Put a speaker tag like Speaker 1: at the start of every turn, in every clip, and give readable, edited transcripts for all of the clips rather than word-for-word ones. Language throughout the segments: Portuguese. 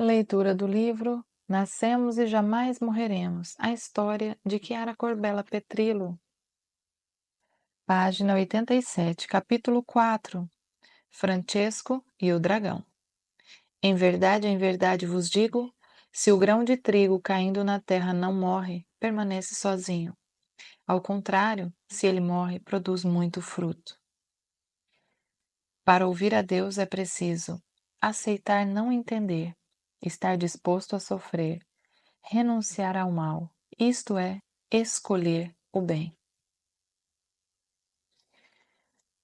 Speaker 1: Leitura do livro Nascemos e Jamais Morreremos, a história de Chiara Corbella Petrillo. Página 87, capítulo 4. Francesco e o dragão. Em verdade vos digo, se o grão de trigo caindo na terra não morre, permanece sozinho. Ao contrário, se ele morre, produz muito fruto. Para ouvir a Deus é preciso aceitar não entender, estar disposto a sofrer, renunciar ao mal, isto é, escolher o bem.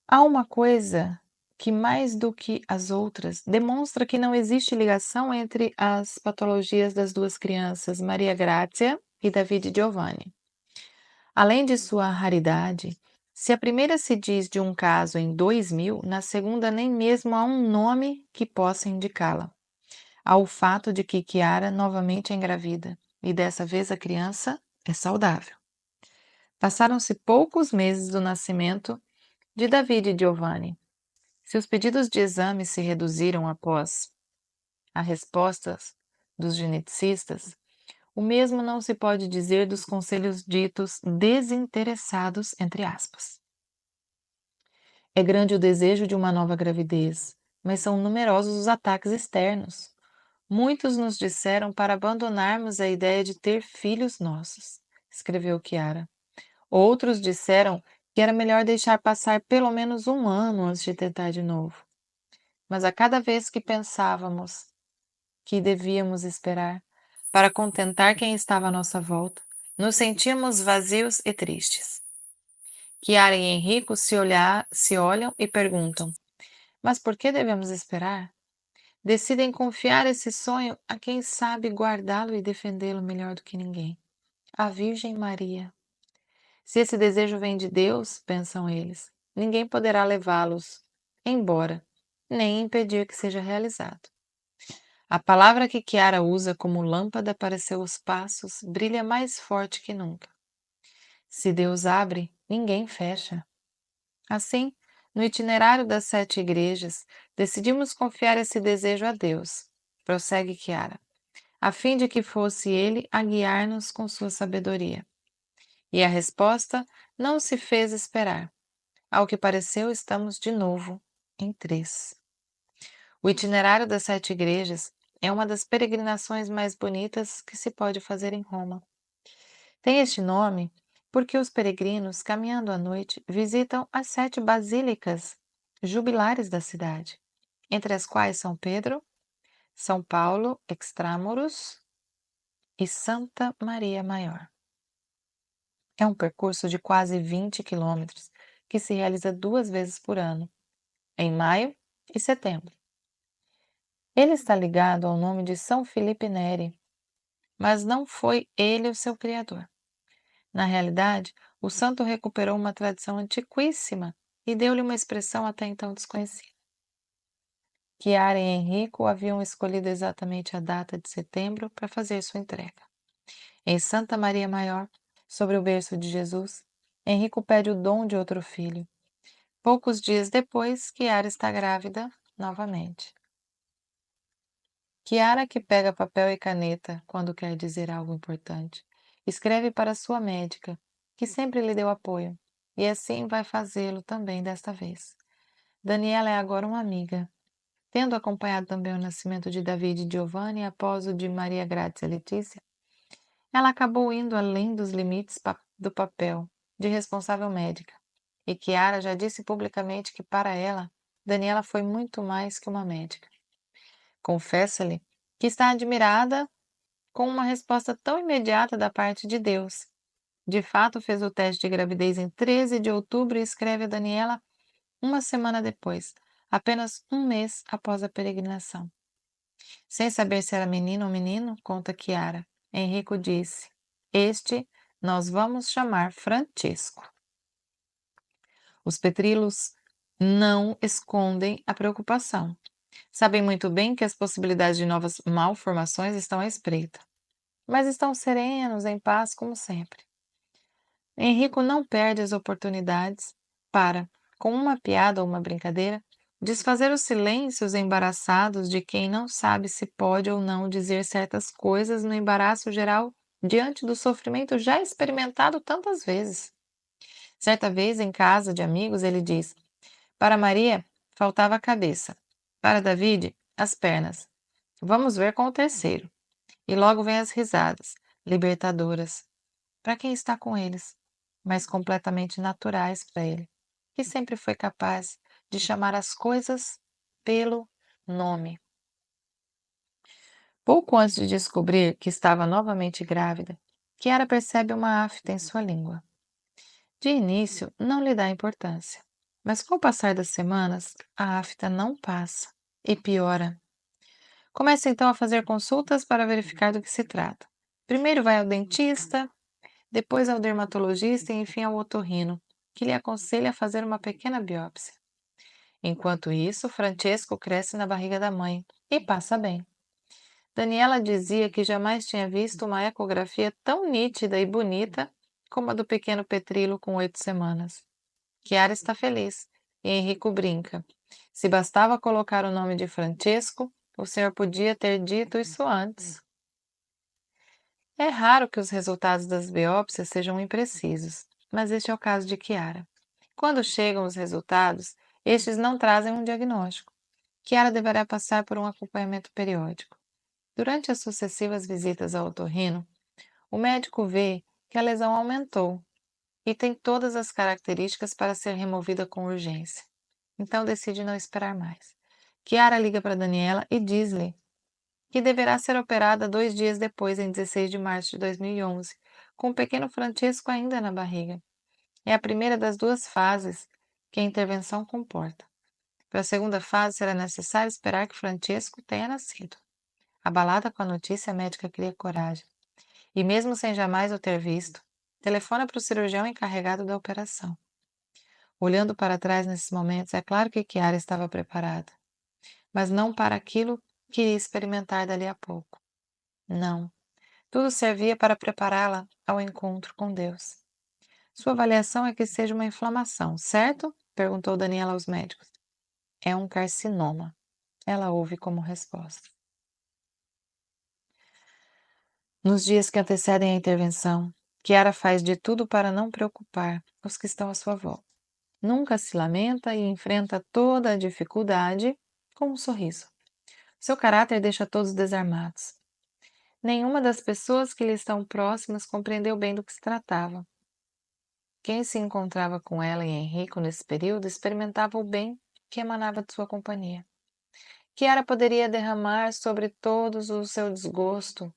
Speaker 1: Há uma coisa que, mais do que as outras, demonstra que não existe ligação entre as patologias das duas crianças, Maria Grazia e Davide Giovanni. Além de sua raridade, se a primeira se diz de um caso em 2000, na segunda nem mesmo há um nome que possa indicá-la. Há o fato de que Chiara novamente é engravida, e dessa vez a criança é saudável. Passaram-se poucos meses do nascimento de David e Giovanni. Se os pedidos de exame se reduziram após as respostas dos geneticistas, o mesmo não se pode dizer dos conselhos ditos desinteressados, entre aspas. É grande o desejo de uma nova gravidez, mas são numerosos os ataques externos. Muitos nos disseram para abandonarmos a ideia de ter filhos nossos, escreveu Chiara. Outros disseram que era melhor deixar passar pelo menos um ano antes de tentar de novo. Mas a cada vez que pensávamos que devíamos esperar para contentar quem estava à nossa volta, nos sentíamos vazios e tristes. Chiara e Henrico se olham e perguntam: mas por que devemos esperar? Decidem confiar esse sonho a quem sabe guardá-lo e defendê-lo melhor do que ninguém: a Virgem Maria. Se esse desejo vem de Deus, pensam eles, ninguém poderá levá-los embora, nem impedir que seja realizado. A palavra que Chiara usa como lâmpada para seus passos brilha mais forte que nunca. Se Deus abre, ninguém fecha. Assim, no itinerário das 7 igrejas, decidimos confiar esse desejo a Deus, prossegue Chiara, a fim de que fosse Ele a guiar-nos com sua sabedoria. E a resposta não se fez esperar. Ao que pareceu, estamos de novo em 3. O itinerário das 7 igrejas é uma das peregrinações mais bonitas que se pode fazer em Roma. Tem este nome porque os peregrinos, caminhando à noite, visitam as 7 basílicas jubilares da cidade, entre as quais São Pedro, São Paulo Extramuros e Santa Maria Maior. É um percurso de quase 20 quilômetros que se realiza 2 vezes por ano, em maio e setembro. Ele está ligado ao nome de São Filipe Neri, mas não foi ele o seu criador. Na realidade, o santo recuperou uma tradição antiquíssima e deu-lhe uma expressão até então desconhecida. Chiara e Henrico haviam escolhido exatamente a data de setembro para fazer sua entrega. Em Santa Maria Maior, sobre o berço de Jesus, Henrico pede o dom de outro filho. Poucos dias depois, Chiara está grávida novamente. Chiara, que pega papel e caneta quando quer dizer algo importante, escreve para sua médica, que sempre lhe deu apoio, e assim vai fazê-lo também desta vez. Daniela é agora uma amiga. Tendo acompanhado também o nascimento de David e Giovanni após o de Maria Grazia Letícia, ela acabou indo além dos limites do papel de responsável médica, e Chiara já disse publicamente que para ela, Daniela foi muito mais que uma médica. Confessa-lhe que está admirada com uma resposta tão imediata da parte de Deus. De fato, fez o teste de gravidez em 13 de outubro e escreve a Daniela uma semana depois, apenas um mês após a peregrinação. Sem saber se era menino ou menino, conta Chiara, Henrico disse: este nós vamos chamar Francesco. Os Petrillos não escondem a preocupação. Sabem muito bem que as possibilidades de novas malformações estão à espreita, mas estão serenos, em paz, como sempre. Henrico não perde as oportunidades para, com uma piada ou uma brincadeira, Desfazer os silêncios embaraçados de quem não sabe se pode ou não dizer certas coisas no embaraço geral diante do sofrimento já experimentado tantas vezes. Certa vez, em casa de amigos, ele diz: para Maria, faltava a cabeça. Para David, as pernas. Vamos ver com o terceiro. E logo vem as risadas, libertadoras, para quem está com eles, mas completamente naturais para ele, que sempre foi capaz de chamar as coisas pelo nome. Pouco antes de descobrir que estava novamente grávida, Kiara percebe uma afta em sua língua. De início, não lhe dá importância, mas com o passar das semanas, a afta não passa e piora. Começa então a fazer consultas para verificar do que se trata. Primeiro vai ao dentista, depois ao dermatologista e enfim ao otorrino, que lhe aconselha a fazer uma pequena biópsia. Enquanto isso, Francesco cresce na barriga da mãe e passa bem. Daniela dizia que jamais tinha visto uma ecografia tão nítida e bonita como a do pequeno Petrilo com 8 semanas. Chiara está feliz e Enrico brinca. Se bastava colocar o nome de Francesco, o senhor podia ter dito isso antes. É raro que os resultados das biópsias sejam imprecisos, mas este é o caso de Chiara. Quando chegam os resultados, estes não trazem um diagnóstico. Chiara deverá passar por um acompanhamento periódico. Durante as sucessivas visitas ao otorrino, o médico vê que a lesão aumentou e tem todas as características para ser removida com urgência. Então decide não esperar mais. Chiara liga para Daniela e diz-lhe que deverá ser operada 2 dias depois, em 16 de março de 2011, com o pequeno Francesco ainda na barriga. É a primeira das duas fases que a intervenção comporta. Para a segunda fase, será necessário esperar que Francesco tenha nascido. Abalada com a notícia, a médica cria coragem. E mesmo sem jamais o ter visto, telefona para o cirurgião encarregado da operação. Olhando para trás nesses momentos, é claro que Chiara estava preparada, mas não para aquilo que iria experimentar dali a pouco. Não, tudo servia para prepará-la ao encontro com Deus. Sua avaliação é que seja uma inflamação, certo? Perguntou Daniela aos médicos. É um carcinoma. Ela ouve como resposta. Nos dias que antecedem a intervenção, Chiara faz de tudo para não preocupar os que estão à sua volta. Nunca se lamenta e enfrenta toda a dificuldade com um sorriso. Seu caráter deixa todos desarmados. Nenhuma das pessoas que lhe estão próximas compreendeu bem do que se tratava. Quem se encontrava com ela e Henrico nesse período experimentava o bem que emanava de sua companhia. Chiara poderia derramar sobre todos o seu desgosto,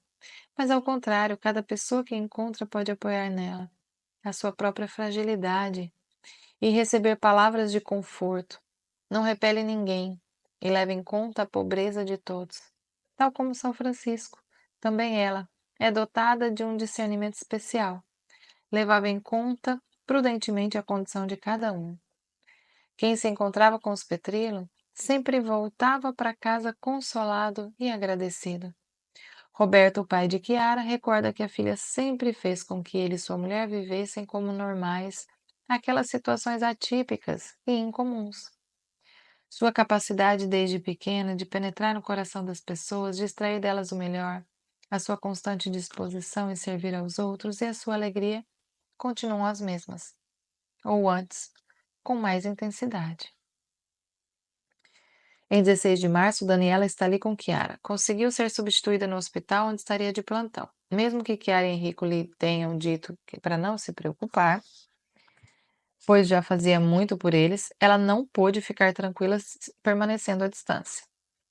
Speaker 1: mas ao contrário, cada pessoa que encontra pode apoiar nela a sua própria fragilidade e receber palavras de conforto. Não repele ninguém e leva em conta a pobreza de todos. Tal como São Francisco, também ela é dotada de um discernimento especial. Levava em conta prudentemente a condição de cada um. Quem se encontrava com os Petrilo sempre voltava para casa consolado e agradecido. Roberto, o pai de Chiara, recorda que a filha sempre fez com que ele e sua mulher vivessem como normais aquelas situações atípicas e incomuns. Sua capacidade desde pequena de penetrar no coração das pessoas, de extrair delas o melhor, a sua constante disposição em servir aos outros e a sua alegria continuam as mesmas, ou antes, com mais intensidade. Em 16 de março, Daniela está ali com Chiara. Conseguiu ser substituída no hospital onde estaria de plantão. Mesmo que Chiara e Henrico lhe tenham dito para não se preocupar, pois já fazia muito por eles, ela não pôde ficar tranquila permanecendo à distância.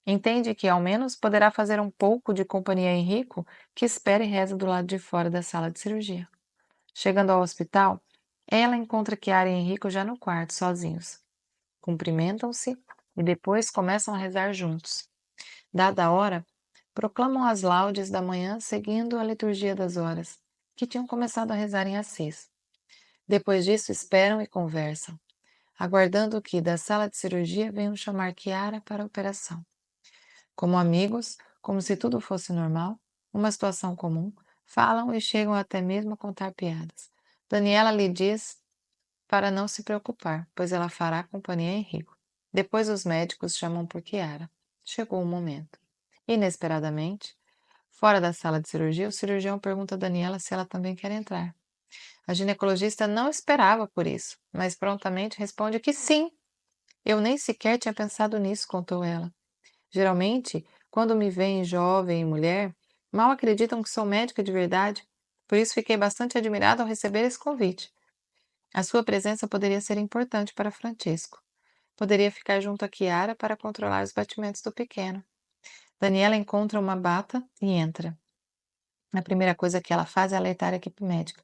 Speaker 1: Entende que ao menos poderá fazer um pouco de companhia a Henrico, que espera e reza do lado de fora da sala de cirurgia. Chegando ao hospital, ela encontra Chiara e Henrico já no quarto, sozinhos. Cumprimentam-se e depois começam a rezar juntos. Dada a hora, proclamam as laudes da manhã seguindo a liturgia das horas, que tinham começado a rezar em Assis. Depois disso, esperam e conversam, aguardando que da sala de cirurgia venham chamar Chiara para a operação. Como amigos, como se tudo fosse normal, uma situação comum, falam e chegam até mesmo a contar piadas. Daniela lhe diz para não se preocupar, pois ela fará companhia a Henrico. Depois os médicos chamam por Chiara. Chegou o momento. Inesperadamente, fora da sala de cirurgia, o cirurgião pergunta a Daniela se ela também quer entrar. A ginecologista não esperava por isso, mas prontamente responde que sim. Eu nem sequer tinha pensado nisso, contou ela. Geralmente, quando me veem jovem e mulher, mal acreditam que sou médica de verdade. Por isso fiquei bastante admirada ao receber esse convite. A sua presença poderia ser importante para Francesco. Poderia ficar junto a Chiara para controlar os batimentos do pequeno. Daniela encontra uma bata e entra. A primeira coisa que ela faz é alertar a equipe médica.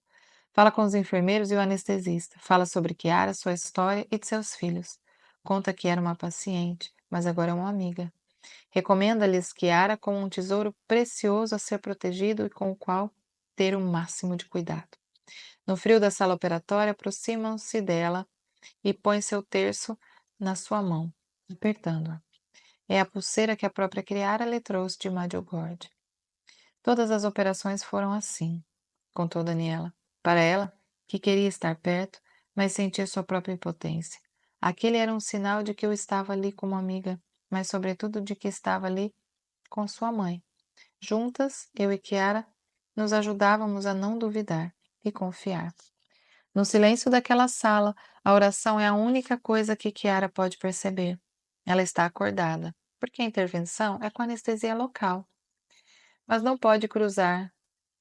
Speaker 1: Fala com os enfermeiros e o anestesista. Fala sobre Chiara, sua história e de seus filhos. Conta que era uma paciente, mas agora é uma amiga. Recomenda-lhes Chiara como um tesouro precioso a ser protegido e com o qual ter o máximo de cuidado. No frio da sala operatória, aproximam-se dela e põem seu terço na sua mão, apertando-a. É a pulseira que a própria Chiara lhe trouxe de Medjugorje. Todas as operações foram assim, contou Daniela. Para ela, que queria estar perto, mas sentia sua própria impotência. Aquele era um sinal de que eu estava ali como amiga, mas sobretudo de que estava ali com sua mãe. Juntas, eu e Chiara, nos ajudávamos a não duvidar e confiar. No silêncio daquela sala, a oração é a única coisa que Chiara pode perceber. Ela está acordada, porque a intervenção é com anestesia local, mas não pode cruzar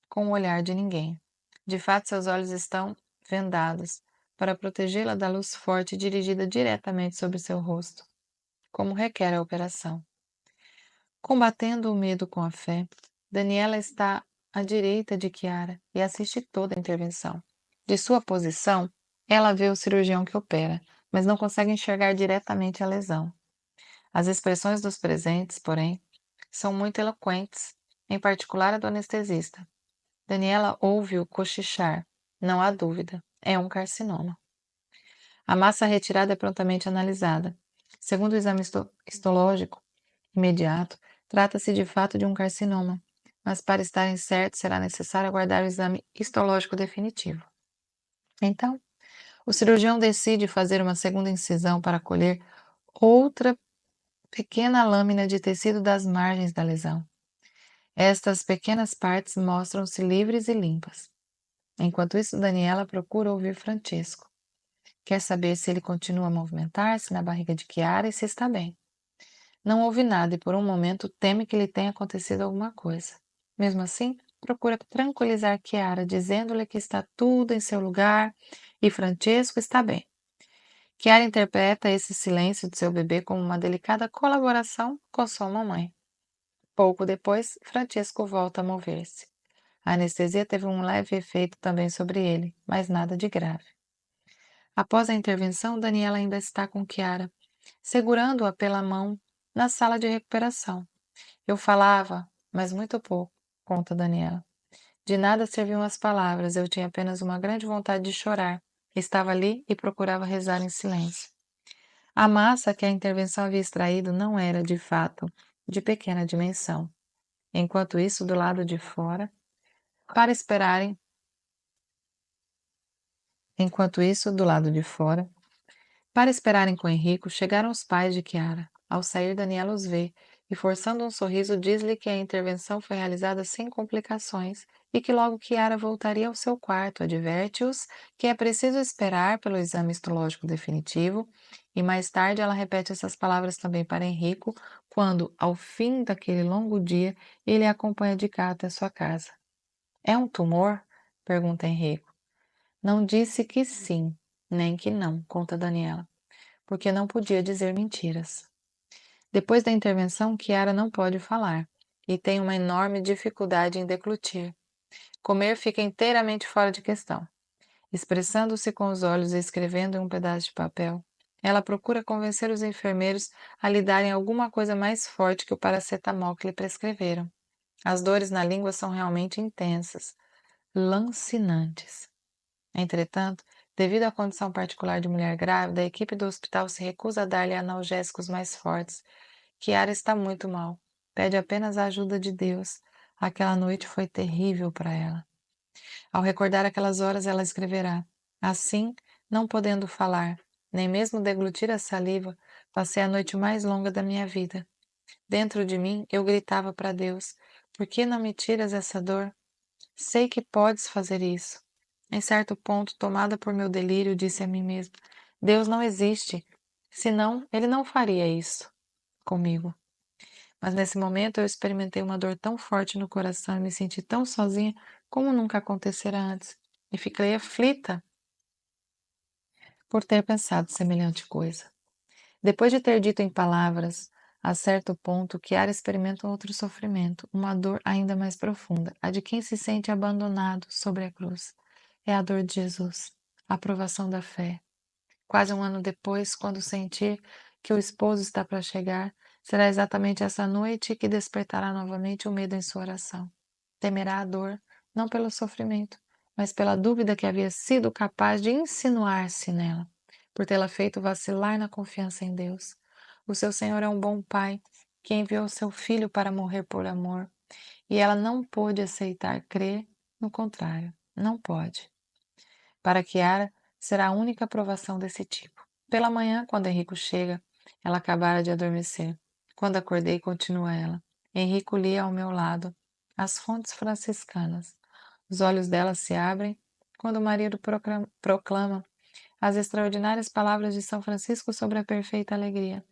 Speaker 1: com o olhar de ninguém. De fato, seus olhos estão vendados para protegê-la da luz forte dirigida diretamente sobre seu rosto, como requer a operação. Combatendo o medo com a fé, Daniela está à direita de Chiara e assiste toda a intervenção. De sua posição, ela vê o cirurgião que opera, mas não consegue enxergar diretamente a lesão. As expressões dos presentes, porém, são muito eloquentes, em particular a do anestesista. Daniela ouve-o cochichar. Não há dúvida, é um carcinoma. A massa retirada é prontamente analisada. Segundo o exame histológico imediato, trata-se de fato de um carcinoma, mas para estarem certos será necessário aguardar o exame histológico definitivo. Então, o cirurgião decide fazer uma segunda incisão para colher outra pequena lâmina de tecido das margens da lesão. Estas pequenas partes mostram-se livres e limpas. Enquanto isso, Daniela procura ouvir Francesco. Quer saber se ele continua a movimentar-se na barriga de Chiara e se está bem. Não ouve nada e por um momento teme que lhe tenha acontecido alguma coisa. Mesmo assim, procura tranquilizar Chiara, dizendo-lhe que está tudo em seu lugar e Francesco está bem. Chiara interpreta esse silêncio de seu bebê como uma delicada colaboração com sua mamãe. Pouco depois, Francesco volta a mover-se. A anestesia teve um leve efeito também sobre ele, mas nada de grave. Após a intervenção, Daniela ainda está com Chiara, segurando-a pela mão na sala de recuperação. Eu falava, mas muito pouco, conta Daniela. De nada serviam as palavras, eu tinha apenas uma grande vontade de chorar. Estava ali e procurava rezar em silêncio. A massa que a intervenção havia extraído não era, de fato, de pequena dimensão. Enquanto isso, do lado de fora, para esperarem, enquanto isso, do lado de fora, para esperarem com Henrico, chegaram os pais de Chiara. Ao sair, Daniela os vê e, forçando um sorriso, diz-lhe que a intervenção foi realizada sem complicações e que logo Chiara voltaria ao seu quarto. Adverte-os que é preciso esperar pelo exame histológico definitivo e mais tarde ela repete essas palavras também para Henrico quando, ao fim daquele longo dia, ele a acompanha de cá até sua casa. É um tumor? Pergunta Henrico. Não disse que sim, nem que não, conta Daniela, porque não podia dizer mentiras. Depois da intervenção, Chiara não pode falar e tem uma enorme dificuldade em deglutir. Comer fica inteiramente fora de questão. Expressando-se com os olhos e escrevendo em um pedaço de papel, ela procura convencer os enfermeiros a lhe darem alguma coisa mais forte que o paracetamol que lhe prescreveram. As dores na língua são realmente intensas, lancinantes. Entretanto, devido à condição particular de mulher grávida, a equipe do hospital se recusa a dar-lhe analgésicos mais fortes. Chiara está muito mal. Pede apenas a ajuda de Deus. Aquela noite foi terrível para ela. Ao recordar aquelas horas, ela escreverá: Assim, não podendo falar, nem mesmo deglutir a saliva, Passei a noite mais longa da minha vida. Dentro de mim, eu gritava para Deus: Por que não me tiras essa dor? Sei que podes fazer isso. Em certo ponto, tomada por meu delírio, disse a mim mesma: Deus não existe, senão ele não faria isso comigo. Mas nesse momento eu experimentei uma dor tão forte no coração e me senti tão sozinha como nunca acontecera antes. E fiquei aflita por ter pensado semelhante coisa. Depois de ter dito em palavras, a certo ponto, Chiara experimenta um outro sofrimento, uma dor ainda mais profunda, a de quem se sente abandonado sobre a cruz. É a dor de Jesus, a provação da fé. Quase um ano depois, quando sentir que o esposo está para chegar, será exatamente essa noite que despertará novamente o medo em sua oração. Temerá a dor, não pelo sofrimento, mas pela dúvida que havia sido capaz de insinuar-se nela, por tê-la feito vacilar na confiança em Deus. O seu Senhor é um bom Pai, que enviou seu Filho para morrer por amor, e ela não pôde aceitar crer no contrário. Não pode. Para Chiara, será a única provação desse tipo. Pela manhã, quando Henrico chega, ela acabara de adormecer. Quando acordei, continua ela. Henrico lia ao meu lado as fontes franciscanas. Os olhos dela se abrem quando o marido proclama as extraordinárias palavras de São Francisco sobre a perfeita alegria,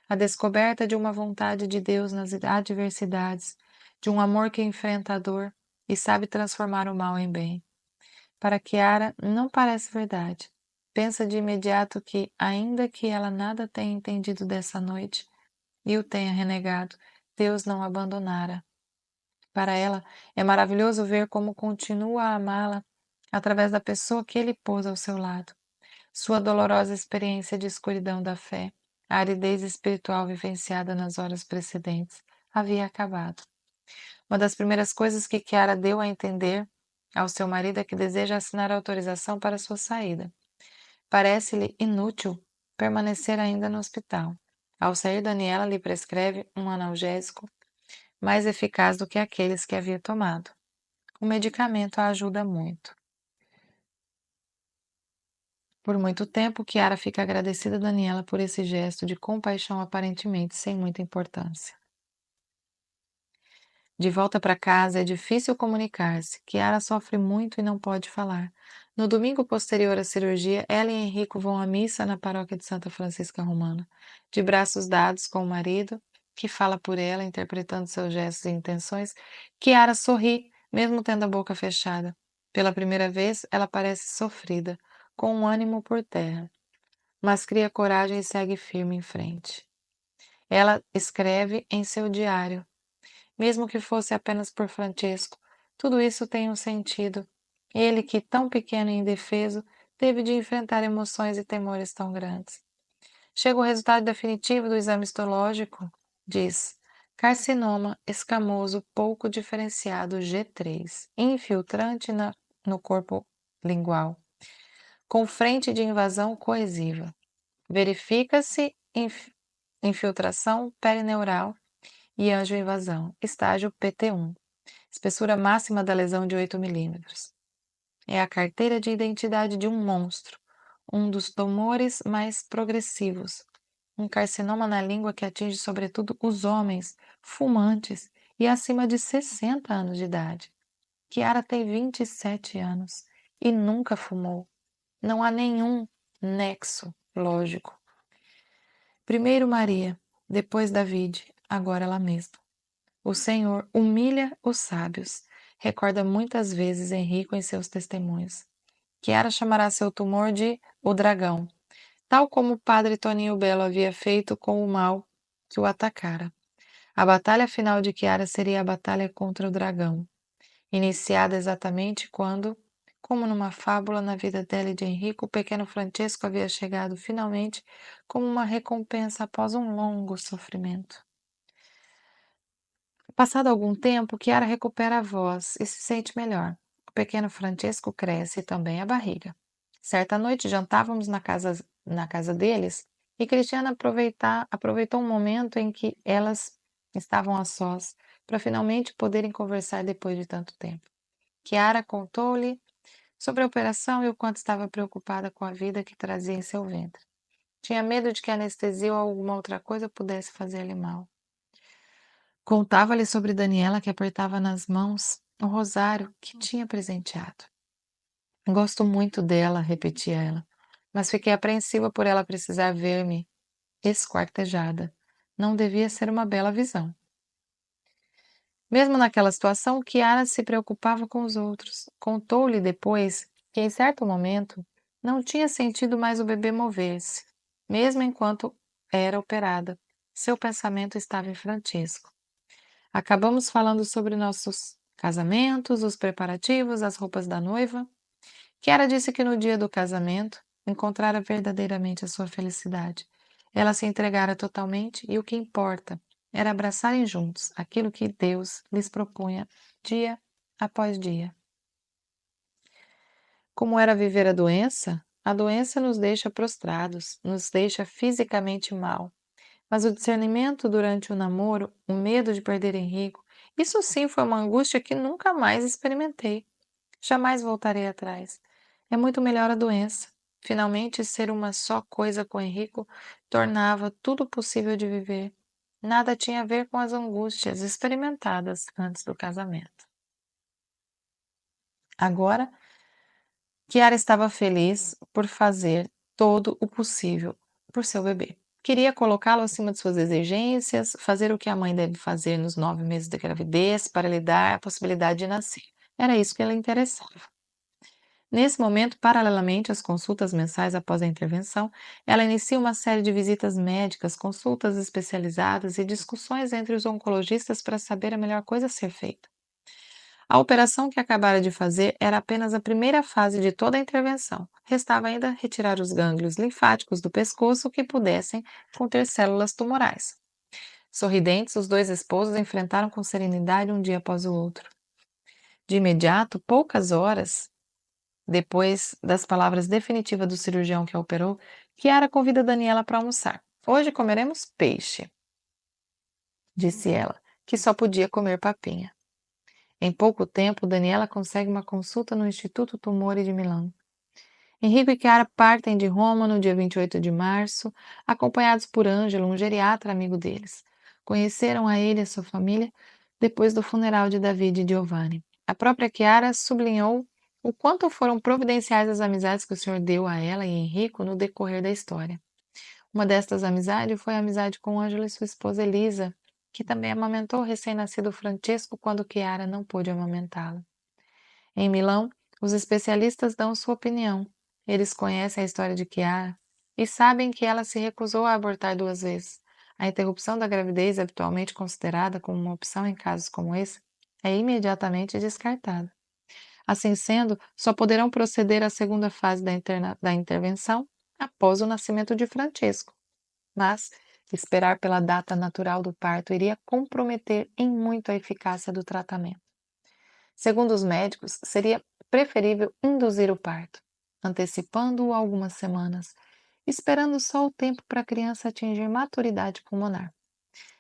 Speaker 1: a descoberta de uma vontade de Deus nas adversidades, de um amor que enfrenta a dor e sabe transformar o mal em bem. Para Chiara, não parece verdade. Pensa de imediato que, ainda que ela nada tenha entendido dessa noite e o tenha renegado, Deus não a abandonara. Para ela, é maravilhoso ver como continua a amá-la através da pessoa que ele pôs ao seu lado. Sua dolorosa experiência de escuridão da fé, a aridez espiritual vivenciada nas horas precedentes, havia acabado. Uma das primeiras coisas que Chiara deu a entender ao seu marido é que deseja assinar a autorização para sua saída. Parece-lhe inútil permanecer ainda no hospital. Ao sair, Daniela lhe prescreve um analgésico mais eficaz do que aqueles que havia tomado. O medicamento a ajuda muito. Por muito tempo, Chiara fica agradecida a Daniela por esse gesto de compaixão aparentemente sem muita importância. De volta para casa, é difícil comunicar-se. Chiara sofre muito e não pode falar. No domingo posterior à cirurgia, ela e Henrico vão à missa na paróquia de Santa Francisca Romana, de braços dados com o marido, que fala por ela, interpretando seus gestos e intenções. Chiara sorri, mesmo tendo a boca fechada. Pela primeira vez, ela parece sofrida, com o ânimo por terra, mas cria coragem e segue firme em frente. Ela escreve em seu diário: mesmo que fosse apenas por Francesco, tudo isso tem um sentido. Ele, que tão pequeno e indefeso, teve de enfrentar emoções e temores tão grandes. Chega o resultado definitivo do exame histológico, diz: carcinoma escamoso pouco diferenciado G3, infiltrante no corpo lingual, com frente de invasão coesiva. Verifica-se infiltração perineural e angioinvasão, estágio PT1. Espessura máxima da lesão de 8 milímetros. É a carteira de identidade de um monstro, um dos tumores mais progressivos. Um carcinoma na língua que atinge sobretudo os homens fumantes e acima de 60 anos de idade. Chiara tem 27 anos e nunca fumou. Não há nenhum nexo lógico. Primeiro Maria, depois David, agora ela mesma. O Senhor humilha os sábios, recorda muitas vezes Henrico em seus testemunhos. Chiara chamará seu tumor de o dragão, tal como o padre Toninho Belo havia feito com o mal que o atacara. A batalha final de Chiara seria a batalha contra o dragão, iniciada exatamente quando, como numa fábula na vida dela e de Henrico, o pequeno Francesco havia chegado finalmente como uma recompensa após um longo sofrimento. Passado algum tempo, Chiara recupera a voz e se sente melhor. O pequeno Francesco cresce e também a barriga. Certa noite jantávamos na casa deles e Cristiana aproveitou um momento em que elas estavam a sós para finalmente poderem conversar depois de tanto tempo. Chiara contou-lhe sobre a operação e o quanto estava preocupada com a vida que trazia em seu ventre. Tinha medo de que a anestesia ou alguma outra coisa pudesse fazer-lhe mal. Contava-lhe sobre Daniela, que apertava nas mãos o rosário que tinha presenteado. Gosto muito dela, repetia ela, mas fiquei apreensiva por ela precisar ver-me esquartejada. Não devia ser uma bela visão. Mesmo naquela situação, Kiara se preocupava com os outros. Contou-lhe depois que, em certo momento, não tinha sentido mais o bebê mover-se, mesmo enquanto era operada. Seu pensamento estava em Francisco. Acabamos falando sobre nossos casamentos, os preparativos, as roupas da noiva. Kiara disse que no dia do casamento encontrara verdadeiramente a sua felicidade. Ela se entregara totalmente e o que importa era abraçarem juntos aquilo que Deus lhes propunha dia após dia. Como era viver a doença nos deixa prostrados, nos deixa fisicamente mal. Mas o discernimento durante o namoro, o medo de perder Henrico, isso sim foi uma angústia que nunca mais experimentei. Jamais voltarei atrás. É muito melhor a doença. Finalmente, ser uma só coisa com Henrico tornava tudo possível de viver. Nada tinha a ver com as angústias experimentadas antes do casamento. Agora, Kiara estava feliz por fazer todo o possível por seu bebê. Queria colocá-lo acima de suas exigências, fazer o que a mãe deve fazer nos 9 meses de gravidez para lhe dar a possibilidade de nascer. Era isso que ela interessava. Nesse momento, paralelamente às consultas mensais após a intervenção, ela inicia uma série de visitas médicas, consultas especializadas e discussões entre os oncologistas para saber a melhor coisa a ser feita. A operação que acabara de fazer era apenas a primeira fase de toda a intervenção. Restava ainda retirar os gânglios linfáticos do pescoço que pudessem conter células tumorais. Sorridentes, os dois esposos enfrentaram com serenidade um dia após o outro. De imediato, poucas horas depois das palavras definitivas do cirurgião que a operou, Kiara convida Daniela para almoçar. Hoje comeremos peixe, disse ela, que só podia comer papinha. Em pouco tempo, Daniela consegue uma consulta no Instituto Tumori de Milão. Henrique e Chiara partem de Roma no dia 28 de março, acompanhados por Ângelo, um geriatra amigo deles. Conheceram a ele e a sua família depois do funeral de David e Giovanni. A própria Chiara sublinhou o quanto foram providenciais as amizades que o Senhor deu a ela e Henrico no decorrer da história. Uma destas amizades foi a amizade com Ângelo e sua esposa Elisa, que também amamentou o recém-nascido Francesco quando Chiara não pôde amamentá-lo. Em Milão, os especialistas dão sua opinião. Eles conhecem a história de Chiara e sabem que ela se recusou a abortar 2 vezes. A interrupção da gravidez, habitualmente considerada como uma opção em casos como esse, é imediatamente descartada. Assim sendo, só poderão proceder à segunda fase da intervenção após o nascimento de Francesco. Mas esperar pela data natural do parto iria comprometer em muito a eficácia do tratamento. Segundo os médicos, seria preferível induzir o parto, antecipando-o algumas semanas, esperando só o tempo para a criança atingir maturidade pulmonar.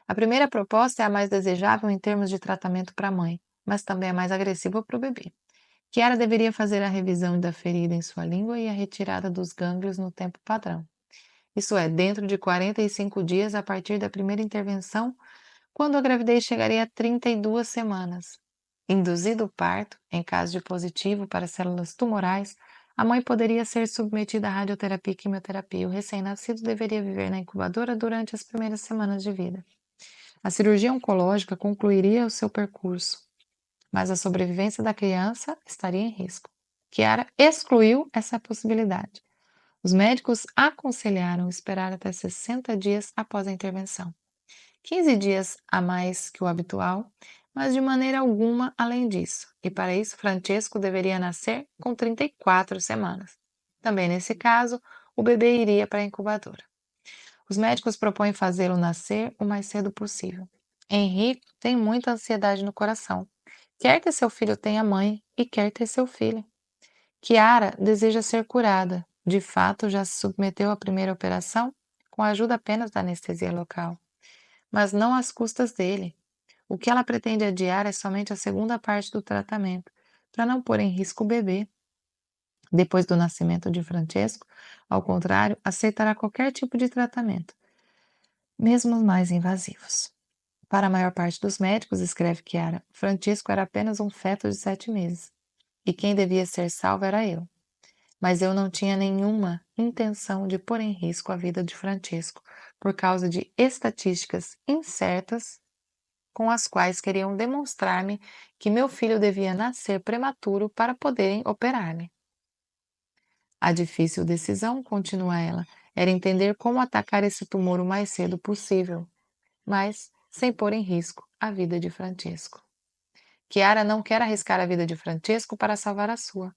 Speaker 1: A primeira proposta é a mais desejável em termos de tratamento para a mãe, mas também é mais agressiva para o bebê. Kiara deveria fazer a revisão da ferida em sua língua e a retirada dos gânglios no tempo padrão. Isso é, dentro de 45 dias a partir da primeira intervenção, quando a gravidez chegaria a 32 semanas. Induzido o parto, em caso de positivo para células tumorais, a mãe poderia ser submetida à radioterapia e quimioterapia. O recém-nascido deveria viver na incubadora durante as primeiras semanas de vida. A cirurgia oncológica concluiria o seu percurso, mas a sobrevivência da criança estaria em risco. Chiara excluiu essa possibilidade. Os médicos aconselharam esperar até 60 dias após a intervenção. 15 dias a mais que o habitual, mas de maneira alguma além disso, e para isso Francesco deveria nascer com 34 semanas. Também nesse caso, o bebê iria para a incubadora. Os médicos propõem fazê-lo nascer o mais cedo possível. Henrique tem muita ansiedade no coração. Quer que seu filho tenha mãe e quer ter seu filho. Kiara deseja ser curada. De fato, já se submeteu à primeira operação, com a ajuda apenas da anestesia local, mas não às custas dele. O que ela pretende adiar é somente a segunda parte do tratamento, para não pôr em risco o bebê. Depois do nascimento de Francesco, ao contrário, aceitará qualquer tipo de tratamento, mesmo os mais invasivos. Para a maior parte dos médicos, escreve Chiara, Francesco era apenas um feto de 7 meses, e quem devia ser salvo era eu. Mas eu não tinha nenhuma intenção de pôr em risco a vida de Francesco, por causa de estatísticas incertas com as quais queriam demonstrar-me que meu filho devia nascer prematuro para poderem operar-me. A difícil decisão, continua ela, era entender como atacar esse tumor o mais cedo possível, mas sem pôr em risco a vida de Francesco. Chiara não quer arriscar a vida de Francesco para salvar a sua.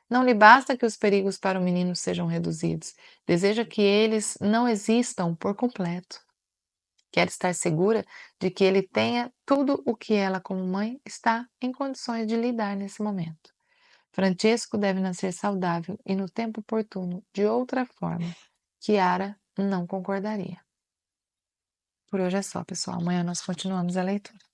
Speaker 1: Não lhe basta que os perigos para o menino sejam reduzidos, deseja que eles não existam por completo. Quer estar segura de que ele tenha tudo o que ela, como mãe, está em condições de lhe dar nesse momento. Francesco deve nascer saudável e no tempo oportuno, de outra forma. Chiara não concordaria. Por hoje é só, pessoal. Amanhã nós continuamos a leitura.